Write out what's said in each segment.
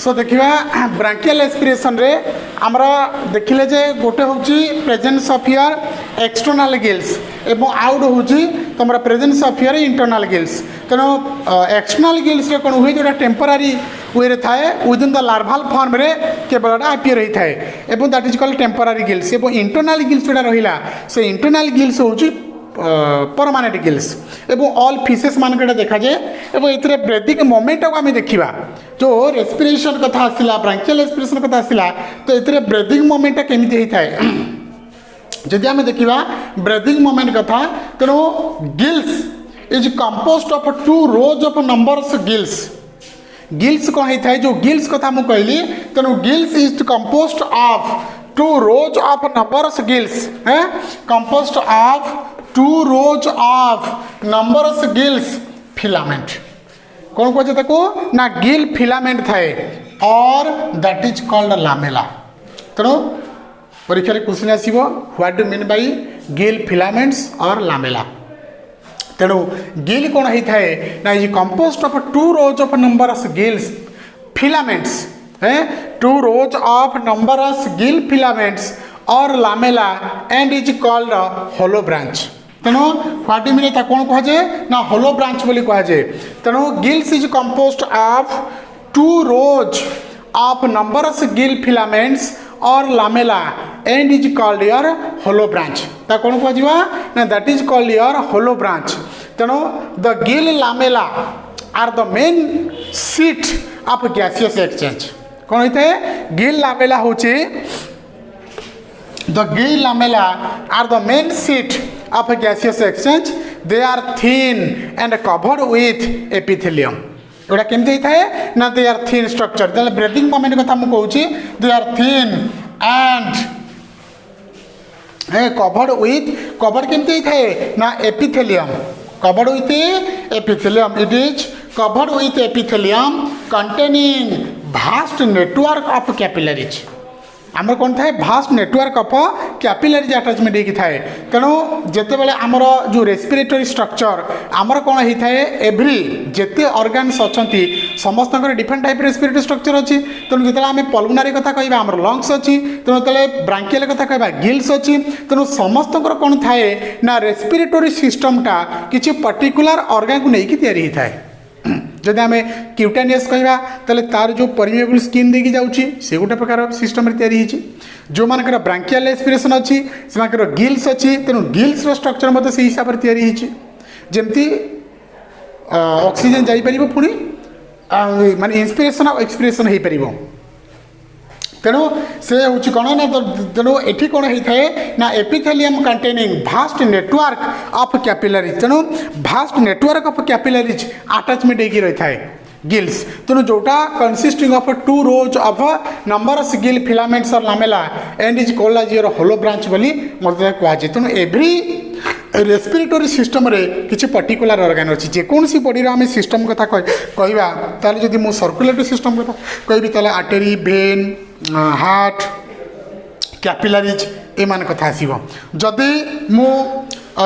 सो देखा branchial aspiration रे आमर देखिले जे गोटे हूँ presence of your external gills एवं आउट हूँ तुम presence of your internal gills तेणु एक्सटर्नल गिल्स कौन हुए जो टेम्परारी वे थाए विदिन द लार्भाल फॉर्म रे केवल आपियर होता है एवं that is called temporary gills एवं इंटरनल गिल्स जोड़ा रहा से इंटरनल गिल्स हूँ परमानेंट गिल्स एवं ऑल फिशेस मानक देखा जाए एवं ये ब्रेथिंग मोमेंट को आम देखा जो रेस्पिरेशन कथा आसला ब्रांकियल रेस्पिरेशन कथा आसला तो ये ब्रेथिंग मोमेंट केमी होता है जदि आम देखा ब्रेथिंग मोमेंट कथा तेणु gills is composed of 2 rows of numbers gills कौन होता है जो गिल्स कथा मुझे कहली तेणु gills is composed of 2 rows of numbers gills है composed of 2 rows of numbers gills filament कौन कहते ना गिल फिलामेंट थाए और दैट इज कॉल्ड लामेला तेणु परीक्षा क्वेश्चन आसो what do mean by gill filaments और लामेला तेणु गिल कौन होता है ना is composed of 2 rows of numbers gills filaments है 2 rows of numbers gill filaments और lamella and is called holobranch तेणु व्हाट मीन कौन कहुए ना होलो ब्रांच बोली कहुए तेणु gills is composed of 2 rows of numbers gill filaments और lamella and is called your hollow branch ता कौन कहुआ ना that is called your holobranch तेणु the gill lamella are the main seat of gaseous exchange कौन होता है gill lamella हूँ the gill lamella are the main seat of a gaseous exchange. They are thin and covered with epithelium. एटा केमती होता है ना they are thin structure तेल breathing moment कथा मुझे कहूँ they are thin and covered केमती होता है ना epithelium covered with epithelium it is covered with epithelium containing vast network of capillaries आमर कौन थाए vast network of capillaries attachment होती थाए तेणु जिते बड़े आमर जो रेस्पिरेटरी स्ट्रक्चर आमर कौन होता है एव्री जिते ऑर्गन्स अच्छा समस्त डिफरेंट टाइप रेस्पिरेटरी स्ट्रक्चर अच्छी तेणु जो आम पल्मोनारी कथा कह आमर लंग्स अच्छी तेणु जो ब्रांकियल कथा कह गिल्स अच्छी तेणु समस्त कौन थाए ना रेस्पिरेटरी सिस्टमटा किसी पर्टिकुलर ऑर्गन को लेकिन तैयारी होता है जदि आम क्यूटेनियस कहवा ताले तार जो परमेबल स्किन देकी जाऊँगी से गोटे प्रकार सिस्टम तैयारी जो मानकर ब्रांकियल रेस्पिरेशन अच्छी से गिल्स अच्छी तेणु गिल्स स्ट्रक्चर मत से हिसाब से तैयारी जमती ऑक्सीजन जापर पुणी माने इंस्पिरेशन और एक्सपिरेशन हो पार तेणु से हूँ कौन ना तेणु ये कौन होता है ना epithelium containing vast network of capillaries तेणु vast network of capillaries attachment होगी रही है गिल्स तेणु जोटा consisting of 2 rows of numbers gill filaments और lamella and is called as your holobranch बोली मतलब कहुए तेणु एव्री रेस्पिरेटरी सिस्टम रे किसी पर्टिकुलर ऑर्गन अच्छी जेकोसी बॉडी आम सिस्टम कथा कहवा ताले जदि मु सर्कुलेटरी सिस्टम कथा कहबी ताले आर्टरी वेन हार्ट कैपिलरीज एमान कथा आसीबो जदि मु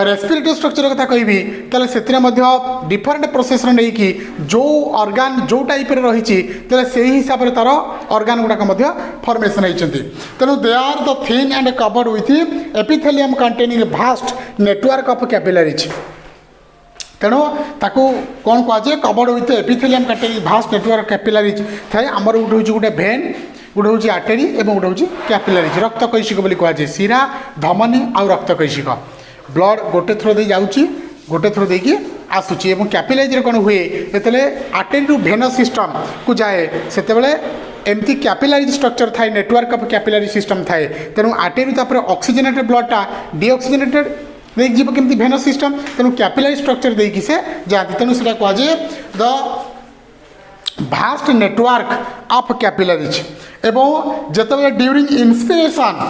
रेस्पिरेटरी स्ट्रक्चर कथा कहबी ताले सेतिरे मध्य डिफरेंट प्रोसेस रे कि जो ऑर्गन जो टाइप रे रही ताले से हिसाब रे तार ऑर्गन गुडाक मध्य फॉर्मेशन होइचंती तेणु they are the thin and covered with epithelium containing vast network of capillaries तेणु ताकू कौन कहुए covered with epithelium containing vast network capillaries थाए आमर गोटे गोटे भेन गोटे हूँ आर्टेरी और गोटे हूँ कैपिलरीज रक्त कैशिक बोली कहुए शिरा धमनी आ रक्त कैशिक ब्लड गोटे थ्रो दे जाऊँगी गोटे थ्रो देकी आसूची कैपिलरीज कौन हुए जिते आर्टेरी रु भेनस सिस्टम को जाए से एमती कैपिलरीज स्ट्रक्चर थाए नेटवर्क ऑफ कैपिलरी सिस्टम थाए तेणु आर्टेरी तापर ऑक्सीजनेटेड ब्लडटा डीऑक्सीजनेटेड देख जीव केमती भेनस सिस्टम तेणु कैपिलरी स्ट्रक्चर देकी से जाती तेणु से कहुए the vast network of capillaries एवं जिते during inspiration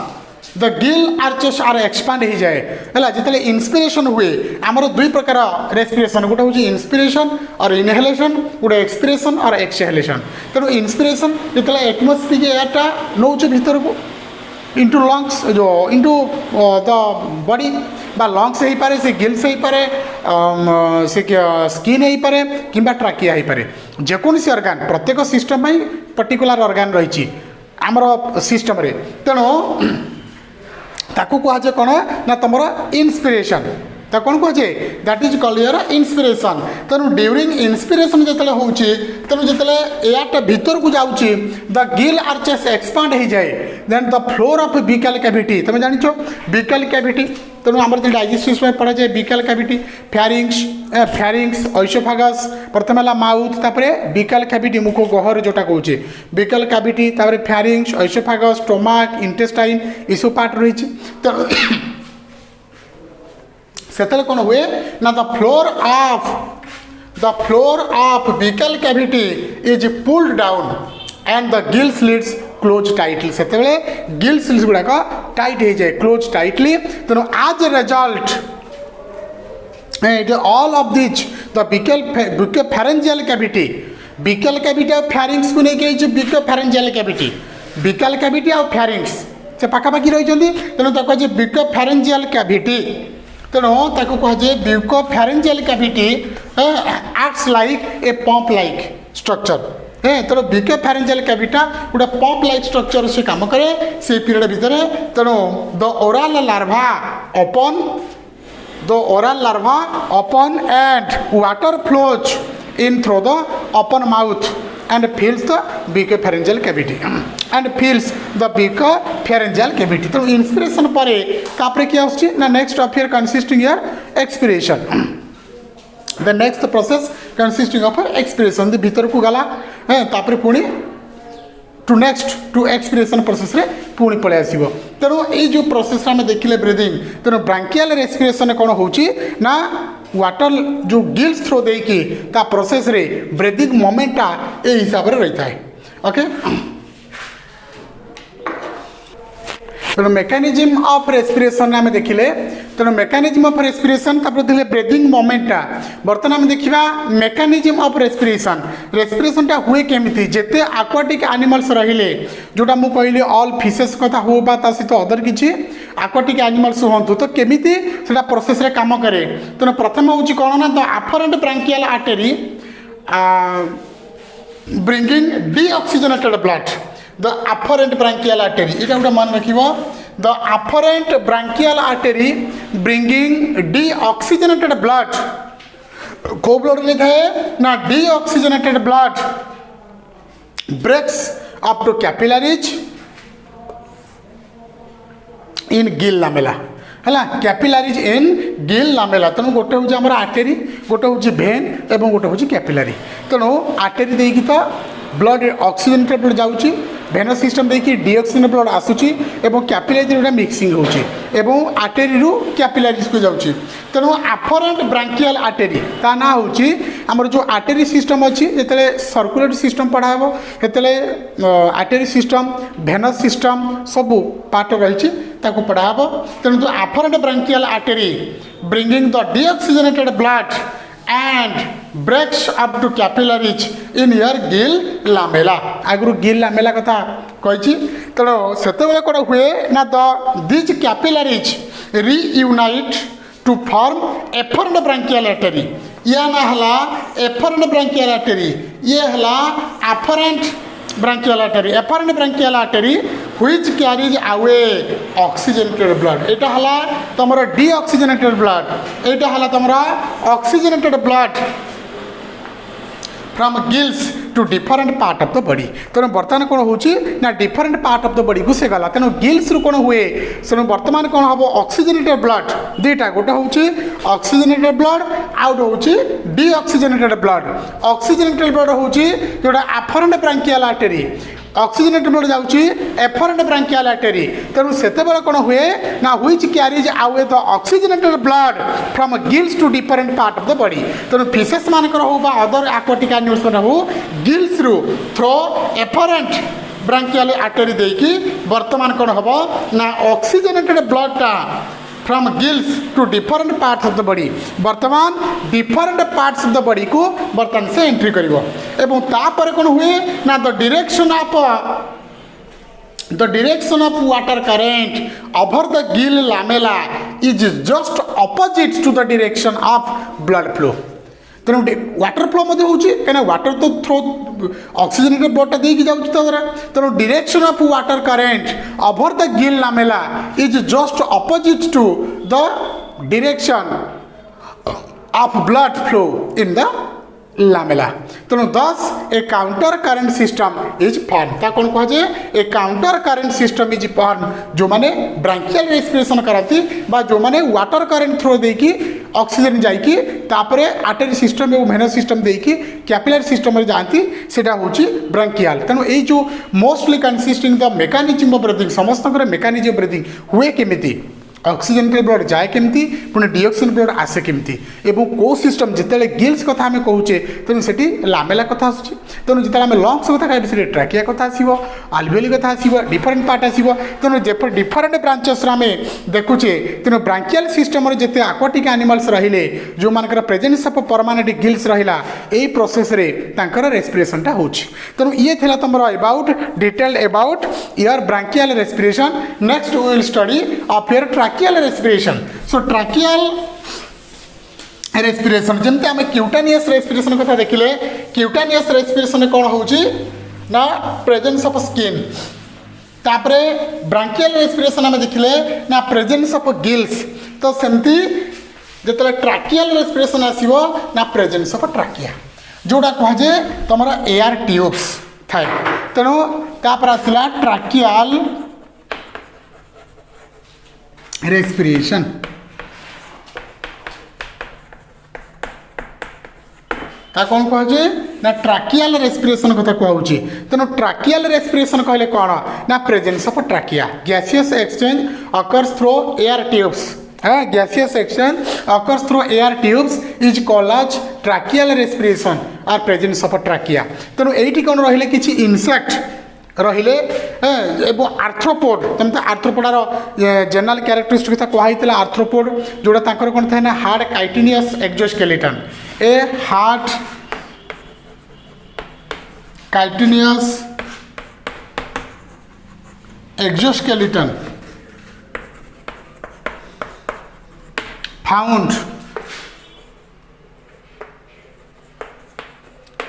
the gill arches are expand हो जाए है जिते इंस्पिरेशन हुए आमर 2 प्रकार रेस्पिरेशन गोटे हूँ इंस्पिरेशन और इनहेलेशन गोटे एक्सपिरेशन और एक्सहेलेशन तेणु इंस्पिरेशन जिते एटमोस्फियर एयरटा नौ भीतर को इंटू लंग्स जो इंटू द बॉडी बा लंग्स हो पारे से गिल्स हो पारे से स्किन हो पारे कि ट्राकिया हो पारे जेकोसी अर्गान प्रत्येक सिस्टम पर्टिकुलर अर्गान रही आमर सिस्टम रे तेणु ताकू कहुए कौन ना तुम इन्स्पिरेशन तो कौन कहुए that is called your inspiration तेणु ड्यूरिंग इन्स्पिरेशन जो हो तेणु जो एयरटा भीतर को जाऊँगी द गिल आर्चेस एक्सपांड हो जाए देन द फ्लोर ऑफ बिकल कैविटी तुम जान बिकल कैविटी तेणु आम जो डाइजेस्टिव सिस्टम पढ़ा जाए बिकल कैविटी फैरिंग्स ओइसोफेगस प्रथम है माउथ तापर बिकल कैविटी मुख गहर जोटा कहे बिकल कैविटी तापर फैरिंग्स ओइसोफेगस स्टोमाक इंटेस्टाइन इसु पार्ट रही तेणु से कौन हुए ना द फ्लोर ऑफ बिकल cavity is pulled down and the gill slits close tightly से गिल स्लिट्स गुड़ाक टाइट हो जाए क्लोज टाइटली तेणु as a result all of which the buccal pharyngeal cavity buccal cavity और फैरिंग्स को लेकिन बिकल pharyngeal cavity buccal cavity और फैरिंग्स से पाखापाखि रही तेणु कहे बिकल फैरेंजियल कैविटी तेणु ताको कहुए buccal pharyngeal cavity acts like a pump like structure तेणु ब्यूको फैरेंजियल कैविटा गोटे पंप लाइक स्ट्रक्चर से काम करे से पीरियड भितर तेणु the oral larva open and water flows in through the open mouth and fills the buccopharyngeal cavity and fills the buccopharyngeal cavity तो inspiration पर तापर क्या होची ना next of here consisting your expiration the next process consisting of expiration the भीतर को गला तापर पुणी to next to expiration process रे पुणी पळे आसीबो तेणु ये जो प्रोसेस आम देखिले ब्रीदिंग तेणु ब्रांकियल रेस्पिरेशन कौन होची ना वाटर जो गिल्स थ्रो देकी ता प्रोसेस रे ब्रीदिंग मोमेंटा ए हिसाब रे रही थाए ओके तेणु मेकानिज्म ऑफ रेस्पिरेशन आम देखिले तेणु मेकानिज्म ऑफ रेस्पिरेशन तापर ब्रीदिंग मोमेंटा बर्तमान आम देखा मेकानिज्म ऑफ रेस्पिरेशन टा हुए केमिति जेते आक्वाटिक एनिमल्स रहिले जोटा मु कहली ऑल फिशेस कथा हो बा ता सहित अदर किछि आक्वाटिक एनिमल्स होंतु तो केमिति सेटा प्रोसेस रे काम करे तेणु प्रथम होची कोन ना the afferent branchial artery bringing deoxygenated blood the afferent branchial artery इटा गोटे मन रखिबो द afferent branchial artery bringing deoxygenated blood को ब्लड लिखा है ना deoxygenated blood breaks up to capillaries in gill lamella है कैपिलारीज इन गिल लामेला तेणु गोटे हूँ आम आर्टेरी गोटे हूँ भेन और गोटे हूँ कैपिलारी तेणु आर्टेरी देकी तो ब्लड ऑक्सीजनेटेड ब्लड जाऊँगी भेनस सिस्टम देखिए डीऑक्सीजन ब्लड आसूची एवं कैपिलारी गोटे मिक्सिंग होची एवं आर्टेरी रु कैपिलारीज को जाऊँगी तेणु अफरेंट ब्रांकियल आर्टेरी ता ना होची आमर जो आर्टेरी सिस्टम अच्छी जिते सर्कुलेटरी सिस्टम पढ़ा हे सेतले आर्टेरी सिस्टम भेनस सिस्टम सबू पार्ट रही ताको पढ़ा हे तेणु जो afferent branchial artery bringing the deoxygenated blood and breaks up to capillaries in your gill lamella आगु गिल लामेला कथा कही तेणु से कौन हुए ना these capillaries reunite to form efferent branchial artery या ना हला एफरेंट ब्रांकियल आर्टरी ये हला afferent branchial artery efferent branchial artery which carries away oxygenated blood एटा हला तमरा डीऑक्सीजनेटेड ब्लड एटा हला तमरा oxygenated blood from gills to different part of the body तेणु बर्तमान कौन होची ना different part of the body को से गला तेणु गिल्स रु कौन हुए तेणु बर्तमान कौन हम ऑक्सीजनेटेड ब्लड दुईटा गोटे होची ऑक्सीजनेटेड ब्लड आउट होची डीऑक्सीजनेटेड ब्लड ऑक्सीजनेटेड ब्लड होची जोटा afferent branchial artery oxygenated blood जाऊँगी एफरेंट ब्रांकियल आर्टरी तेणु से कौन हुए ना which carries away the oxygenated blood from gills to different part of the body तेणु फिशेस मानकर हो बा अदर एक्वाटिक एनिमल्स मन हो गिल्स रु थ्रो एफरेंट ब्रांकियल आर्टरी देकी वर्तमान कौन हम ना ऑक्सीजनेटेड ब्लड टा from gills to different parts of the body वर्तमान different parts of the body को वर्तमान से एंट्री करिवो एवं तापर कौन हुए ना the direction of water current over the gill lamella is just opposite to the direction of blood flow तेणु वाटर फ्लो कहीं वाटर तो थ्रो ऑक्सीजन ब्लडटा देकी जाऊँ द्वारा तेणु direction of water current over the gill lamella is just opposite to the direction of blood flow in the lamella तेणु thus a counter current system is form ता कौन कह a counter current system is form जो माने branchial respiration करती बा जो माने वाटर करेंट थ्रो देकी ऑक्सीजन जाइकी तापरे आर्टरी सिस्टम और वेनस सिस्टम देकी कैपिलरी सिस्टम रे जाती सेटा होची ब्रांकियल तेणु ए जो mostly consisting the mechanism of breathing समस्त मेकानिज्म ब्रीथिंग हुए केमिति ऑक्सीजन के ब्लड जाए केमती पुणे डिऑक्सीजन ब्लड आसे केमती एवं को सिस्टम जिते गिल्स कथा आम कहूचे तेणु से लामेला कथा आसूँ तेणु जिते आम लंग्स कथा कह से ट्राकिया कथा आसो आल्वेओली कथा आसो डिफरेन्ट पार्ट आसो तेणु जेपर डिफरेन्ट ब्रांचेस आम देखुचे तेणु ब्रांकियल सिस्टम जिते आक्वाटिक एनिमल्स रहिले जो मानकर प्रेजेंस ऑफ परमानेंट गिल्स रहिला एई प्रोसेस रे तांकर रेस्पिरेशनटा होची तेणु ये थिला तमरो about detailed about your branchial respiration next we will study of your tracheal respiration so tracheal respiration जमते आम क्यूटानियस रेस्पिरेशन कथा देखिले क्यूटानियस रेस्पिरेशन कौन होची ना प्रेजेंस ऑफ स्किन तापरे ब्रांकियल रेस्पिरेशन आम देखिले ना प्रेजेंस ऑफ गिल्स तो सेमती जिते ट्राकियल रेस्पिरेशन आसीबो ना प्रेजेंस ऑफ ट्राकिया जोड़ा कहुए तुम एयर ट्यूब्स थाए तेणु तापर आसला ट्राकियल रेस्पिरेशन ता कौन कहुए ना ट्राकियल रेस्पिरेशन कथा कहूँ तेणु ट्राकियल रेस्पिरेशन कहले कौन ना presence of trachea gaseous exchange occurs through air tubes gaseous exchange occurs through air tubes is called as tracheal respiration or presence of trachea तेणु एटी कौन रहिले किछि इंसेक्ट रहिले एवं आर्थ्रोपोड तमते आर्थ्रोपोडार जनरल कैरेक्टरिस्टिक कथा कहला आर्थ्रोपोड जोड़ा तांकर कौन था ना hard chitinous exoskeleton a hard chitinous exoskeleton found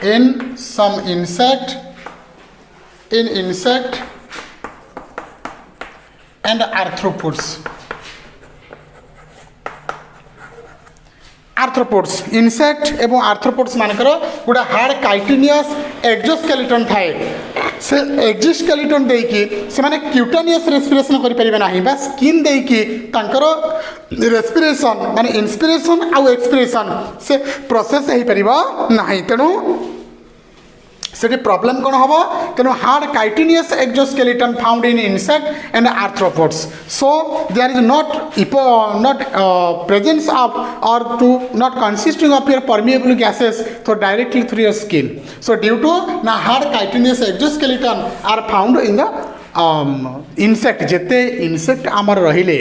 in some insect and arthropods insect एवं आर्थ्रोपोड्स मानकर गोटे हार्ड काइटिनियस एक्सोस्केलेटन थाए से एक्सोस्केलेटन देकी से माने क्यूटानियस रेस्पिरेशन करि परिबे नाही बा स्किन देकी तांकर रेस्पिरेशन माने इंस्पिरेशन आउ एक्सपिरेशन से प्रोसेस हे परिबा नाही तेणु से प्रॉब्लम कौन हम तेणु hard chitinous exoskeleton found in insect and arthropods so there is not presence of और to not consisting of your permeable gases तो directly through your skin so due to ना hard chitinous exoskeleton are found in the insect जेते insect आमर रहिले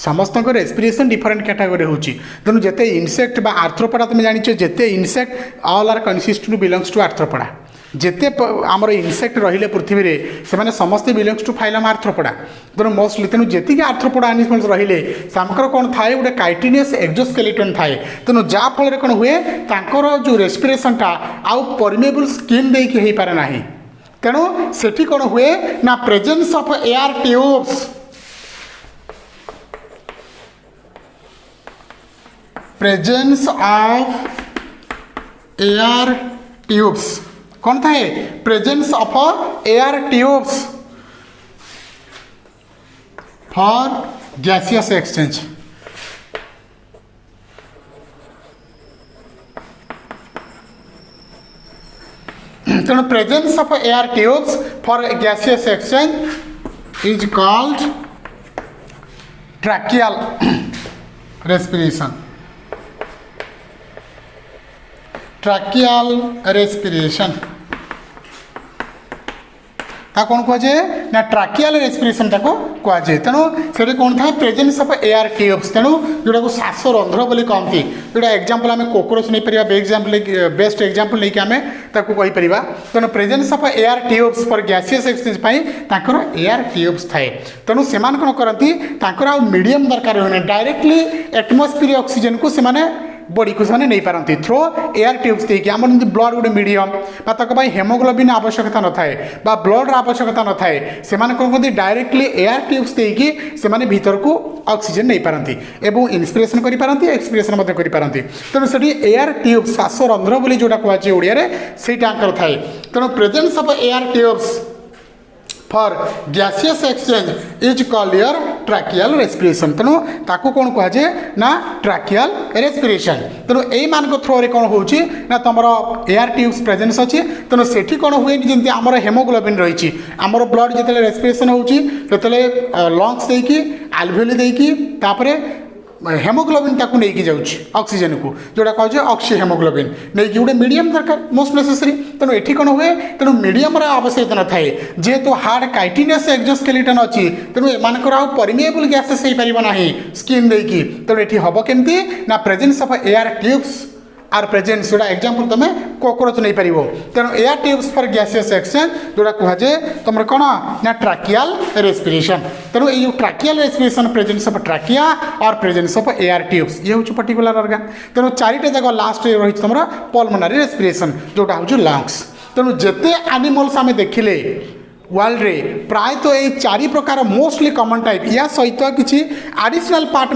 समस्त respiration different category होची तेणु जेते इंसेक्ट बा आर्थ्रोपोडा तुम जानिछ जेते insect all are consist to belongs to Arthropoda जेते आमर इंसेक्ट रहिले पृथ्वी रे से माने समस्त बिलोंग्स टू फाइलम आर्थ्रोपोडा तेणु मोस्टली तेणु जेतिक आर्थ्रोपोडा एनिमल्स रहिले सामकर कौन थाए गोटे काइटिनियस एक्सोस्केलेटन थाए तेणु जा फल कौन हुए तांकर जो रेस्पिरेशनटा आउ परमिएबल स्किन देकी हेई पारे नाही तेणु सेठी कौन हुए ना presence of air tubes presence of air tubes कौन था presence of air tubes for gaseous exchange तेणु presence of air tubes for gaseous exchange is called tracheal respiration tracheal respiration ता कौन कहुए ना ट्रैकियल रेस्पिरेशन टाको कहुए तेणु से कौन था प्रेजेंस ऑफ एयर ट्यूब्स तेणु जोटा को श्वास रंध्र बोली कहती जोटा एग्जांपल आम कोक्रोच नहीं पार एग्जांपल बेस्ट एग्जांपल नहीं आम ताको कहि परिबा तेणु presence of air tubes for gaseous exchange पाई ताकर एयर ट्यूब्स थाए तेणु से कौन करती ताकर आ मीडियम दरकार होने डायरेक्टली एटमोस्फियर ऑक्सीजन को से बॉडी को से नहीं पारती थ्रो एयर ट्यूब्स देकी आम ब्लड गोटे मीडियम हेमोग्लोबिन आवश्यकता न थाए ब्लड आवश्यकता न थाए से कौन कहते डायरेक्टली एयर ट्यूब्स देकी से भीतर को ऑक्सीजन नहीं पारती एवं इन्स्पिरेशन करी एक्सपिरेशन करी तेणु से एयर ट्यूब्स श्वास रंध्र बोली जोटा कहुए ओडिया से थाए तेणु presence of air tubes for gaseous exchange is called your tracheal respiration तेणु ताकू कौन कहुए ना ट्रैकियल रेस्पिरेशन तेणु यही मान थ्रो रे कौन होची ना तुम एयर ट्यूब्स प्रेजेंस अच्छी तेणु से कौन हुए जमी आमर हेमोग्लोबिन रही आमर ब्लड जो रेस्पिरेशन होची लंग्स देकी आल्वेओली देकी तापरे हेमोग्लोबिन ताकू नहीं जाऊँगी ऑक्सीजन को जोटा कहे ऑक्सी हेमोग्लोबिन नहीं गोटे मीडियम दरकार मोस्ट नेसेसरी तेणु ये कौन हुए तेणु मीडियम आवश्यकता न थाए जेहेतु हार्ड काइटिनस एक्जोस्केलेटन अच्छी तेणु एमानकर आउ परमिएबल गैसेस हो पार ना स्किन देकी तेणु ये हम केमती ना presence of air tubes or presence जोड़ा एग्जांपल तुम कॉकरोच नहीं पार तेणु air tubes for gaseous exchange जोड़ा कहुए तुम कौन ना ट्रैकियल रेस्पिरेशन तेणु ये tracheal respiration presence of trachea और प्रेजेंस ऑफ एयर ट्यूब्स ये हूँ पर्टिकुलर ऑर्गन तेणु चारिटा जगह लास्ट रही तुम पल्मोनारी रेस्पिरेशन जोटा हूँ लंग्स तेणु जिते एनिमल्स आम देखिले वर्ल्ड रे प्राय तो ये चारि प्रकार मोस्टली कॉमन टाइप या सहित किसी एडिशनल पार्ट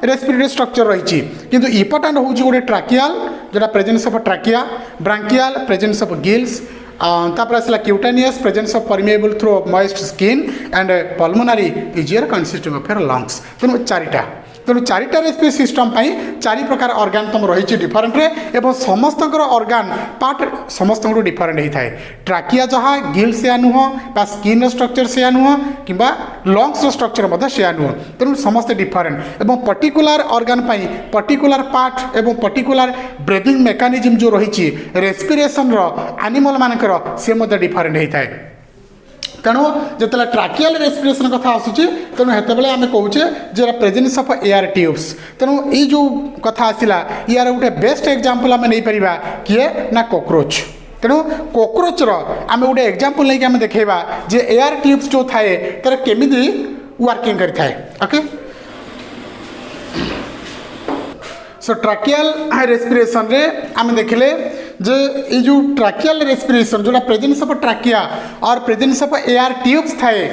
रेस्पिरेटरी स्ट्रक्चर रही किंतु इम्पोर्टाट हूँ गोटे ट्रैकियल जोटा presence of trachea branchial presence of gills तापर आसला cutaneous presence of permeable through moist skin and pulmonary is your consisting of your lungs तेणु चारिटा तेणु चारिटा रेस्पिरेटरी सिस्टम चारि प्रकार ऑर्गन तुम रही डिफरेंट रे एवं समस्त ऑर्गन पार्ट समस्त डिफरेंट होता है ट्रैकिया जहाँ गिल से नुह स्किन स्ट्रक्चर से नुह कि लंग्स स्ट्रक्चर से नुह तेणु समस्त डिफरेंट एवं पर्टिकुलर ऑर्गन पर्टिकुलर पार्ट एवं पर्टिकुलर ब्रीदिंग मेकानिज्म जो रही रेस्पिरेशन एनिमल मानकर से डिफरेंट होता है तेणु जो ट्रैकियल रेस्पिरेशन कथा आसूची तेणु हेतबेले आम कहे जे प्रेजेंस ऑफ एयर ट्यूब्स तेणु ये जो कथा आसला यार गोटे बेस्ट एग्जांपल आम नहीं पारिबा किए ना कॉकरोच तेणु कॉकरोच आम गोटे एग्जांपल नहीं आम देखा जे एयर ट्यूब्स जो थाए तर केमिति वर्किंग करि थाए ओके सो ट्रैकियल रेस्पिरेशन रे आम देखिले जे ये जो ट्रैकियल रेस्पिरेशन जोटा प्रेजेंस ऑफ ट्रैकिया और प्रेजेंस ऑफ एयर ट्यूब्स थाए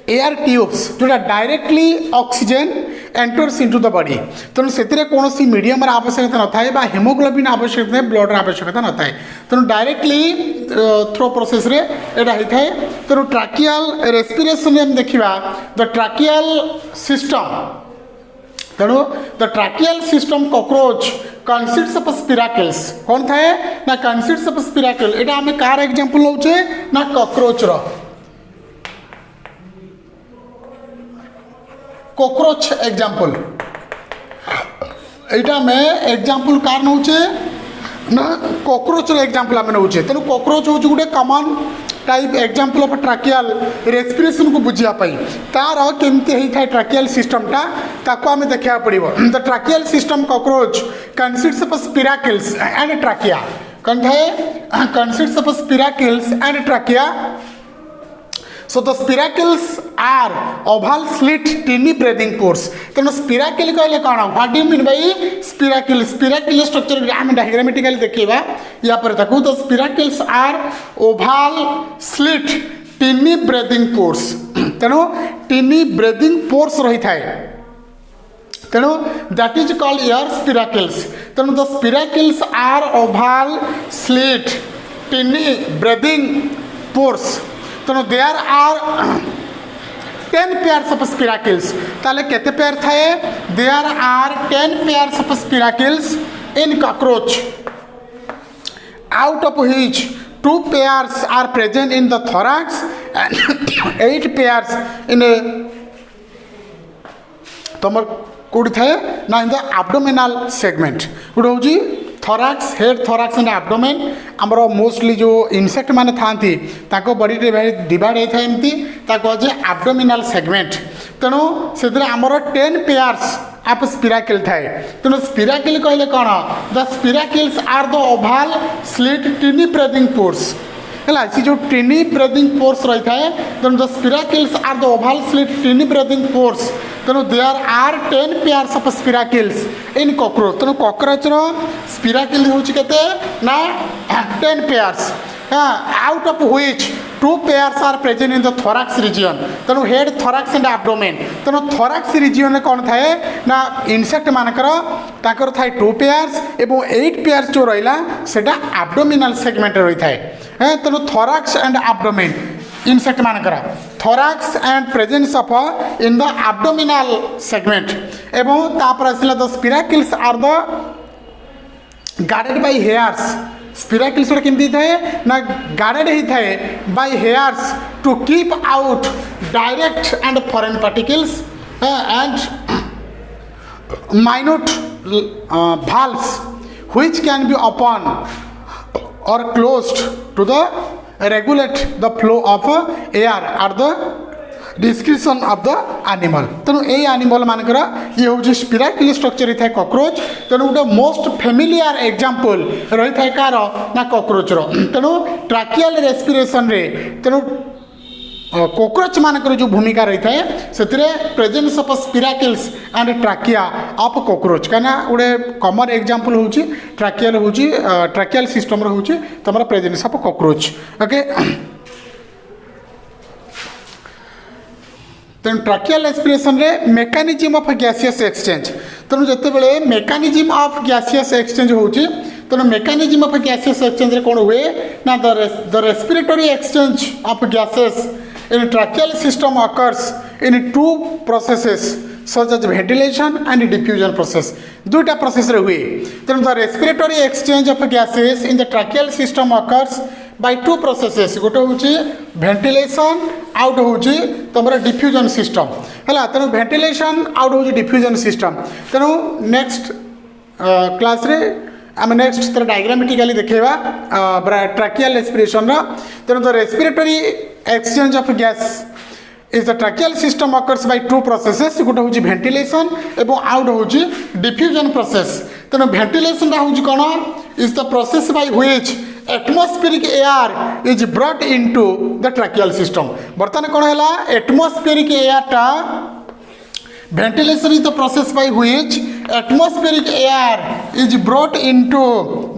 एयर ट्यूब्स जोटा directly oxygen enters into the body तेणु से कौन मीडियम आवश्यकता न थाए हेमोग्लोबिन आवश्यकता ब्लड आवश्यकता न थाए तेणु डायरेक्टली थ्रो प्रोसेस रे एटा होता है तेणु ट्रैकियल रेस्पिरेशन में देखा द ट्रैकियल सिस्टम तेणु the tracheal system cockroach consists of spiracles कौन थाए ना कंसिस्ट्स ऑफ स्पिराकल एटा आम कार एग्जांपल नौचे ना कॉकरोच कॉकरोच एग्जांपल एटा में एग्जांपल कार नौचे ना कॉकरोच एग्जांपल आम नौचे तेणु कॉकरोच हूँ गोटे common type example of tracheal respiration को बुझापी तार केमती होता है ट्रैकियल सिस्टमटा ताको आम देखा पड़ो the tracheal system cockroach consists of spiracles and trachea कौन थाए consists of spiracles and trachea so the spiracles are oval slit tiny breathing pores तेणु स्पिराकल कहले कौन what do mean by spiracle spiracle structure आम diagrammatically देखा या पर ताकू the spiracles are oval slit tiny breathing pores तेणु tiny breathing pores रही थाए तेणु that is called air spiracles तेणु the spiracles are oval slit tiny breathing pores तेणु there are 10 pairs of spiracles ताले केते पेयर थाए there are 10 pairs of spiracles in cockroach out of which 2 pairs are present in the thorax and 8 pairs in a तमर कोड थाए ना in the abdominal segment गुड होजी thorax head thorax and abdomen आमर मोस्टली जो insect माने थांती ताको बॉडी रे डिवाइड होता है एमती ताको जे एब्डोमिनल सेगमेंट तेणु से आमर 10 पेयर्स आप स्पिराकल थाए तेणु स्पिराकल कहले कौन the spiracles are the oval slit tiny breathing pores है सी जो टिनी ब्रेदिंग पोर्स रही है तेणु the spiracles are the oval slit tiny breathing pores तेणु there are 10 pairs of spiracles in cockroach तेणु कॉकरोच स्पिराकिल होची केते ना 10 pairs out of which 2 pairs are present in the thorax region तेणु head thorax and abdomen तेणु thorax region में कौन थाए ना इंसेक्ट मानकर ताकर थाए 2 pairs एवं 8 pairs जो रहिला सेटा abdominal segment रही थाए तेणु thorax and abdomen insect मानकर thorax and presence of in the abdominal segment एवं तापर आसिला the spiracles are the guarded by hairs स्पिराकिल्स केमती थाए ना गार्डेड ही थाए by hairs to keep out dirt and foreign particles and minute valves which can be open or closed to the regulate the flow of air at the description of the animal तेणु ये animal मानकर ये हूँ स्पिराकिल structure था cockroach तेणु गोटे most familiar example रही था कार ना कॉकरोचर तेणु ट्राकियल रेस्पिरेशन रे तेणु कॉकरोच मानकर जो भूमिका रही है से presence of spiracles and trachea of cockroach कहीं गोटे कॉमन एग्जांपल हूँ ट्राकियल हूँ ट्राकियल सिस्टम हूँ तुम प्रेजेंस ऑफ कॉकरोच ओके तेणु ट्राकियल रेस्पिरेशन रे मेकानिजम ऑफ गैसियस एक्सचेंज तेणु जितेबाला मेकानिजम ऑफ गैसियस एक्सचेंज होची तेणु मेकानिजम ऑफ गैसियस एक्सचेंज रे कौन हुए ना the respiratory exchange of gases in tracheal system occurs in 2 processes such as ventilation and diffusion process दुईटा प्रोसेस रे हुए तेणु the respiratory exchange of gases in the tracheal system occurs by 2 processes गोटे हूँ ventilation आउट हूँ तुम diffusion system है तेणु ventilation आउट हूँ diffusion system तेणु नेक्स्ट क्लास रे आम नेक्स्ट तर डायग्रामेटिकली देखा ट्राकियल रेस्पिरेशन तेणु the respiratory exchange of gas is the tracheal system occurs by 2 processes गोटे हूँ ventilation एवं आउट हूँ diffusion process तेणु ventilation हूँ कौन is the process by which atmospheric air is brought into the tracheal system बर्तमान कौन है atmospheric air टा ventilation is the process by which atmospheric air is brought into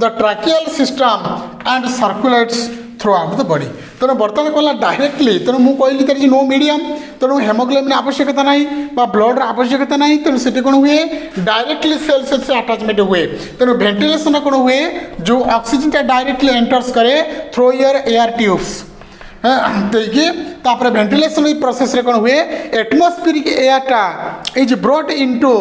the tracheal system and circulates throughout the body तेणु बर्तमान कहला directly तेणु मुझे कहली तर नो मीडियम तेणु हेमोग्लोबिन आवश्यकता ना ब्लड आवश्यकता ना तेणु से कौन हुए डायरेक्टली सेल से अटैचमेंट हुए तेणु भेंटिलेशन कौन हुए जो ऑक्सीजन टा डायरेक्टली एंटर्स करे थ्रू योर एयर ट्यूब्स देखिए तापर भेंटिलेशन प्रोसेस रे कौन हुए एटमॉस्फेरिक एयर टा is brought into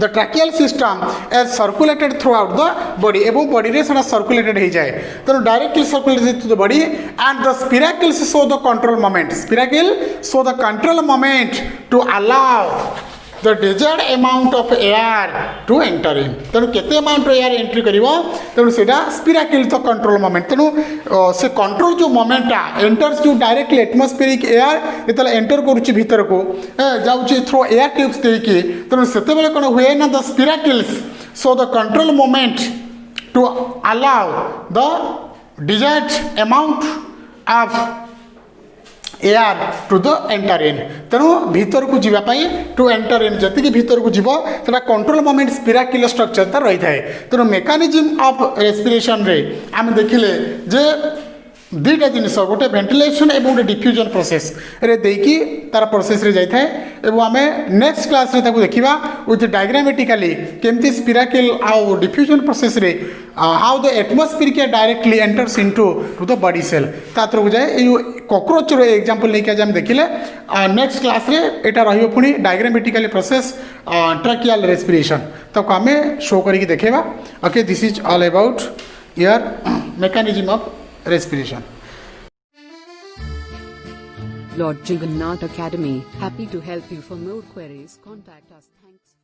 the tracheal system as circulated throughout the body एवं बॉडी रे सारा सर्कुलेटेड हो जाए तेणु directly circulated to the body and the spiracles show the control movement spiracle show the control movement to allow the desired amount of air to enter in तेणु केते amount air entry करिवो तेणु सेटा स्पिराकिल तो control moment तेणु से control जो momenta enters जो directly atmospheric air जेतले enter करूची भीतर को जाउची थ्रू एयर ट्यूब्स देकी तेणु सेते बेले कोन हुए ना the spiracles so the control movement to allow the desired amount of air to the enter in तेणु भीतर को जीवाई टू एंटर इन जी भीतर को जीव से कंट्रोल मोमेंट स्पिराकिल स्ट्रक्चर तार रही है तेणु मेकानिजम ऑफ रेस्पिरेशन रे आम देखिले जे दुईटा जिनस गोटे भेंटिलेशन और गोटे डिफ्यूजन प्रोसेस रे देकी तार प्रोसेस रे जाई थाए एवं आमे नेक्स्ट क्लास रे ताकू देखिबा विथ डायग्रामेटिकली केमती स्पिराकिल आउ डिफ्यूजन प्रोसेस रे how the atmospheric air directly enters into to the body cell तातर को जाए ये कॉकरोच रो एग्जांपल लेके आज हम देखिले नेक्स्ट क्लास रे एटा रहियो पुनी डायग्रामेटिकली प्रोसेस ट्राकियल रेस्पिरेशन ताको आमे शो करके देखेबा okay this is all about your mechanism of respiration. Lord Jagannath Academy, happy to help you. For more queries, contact us. Thanks.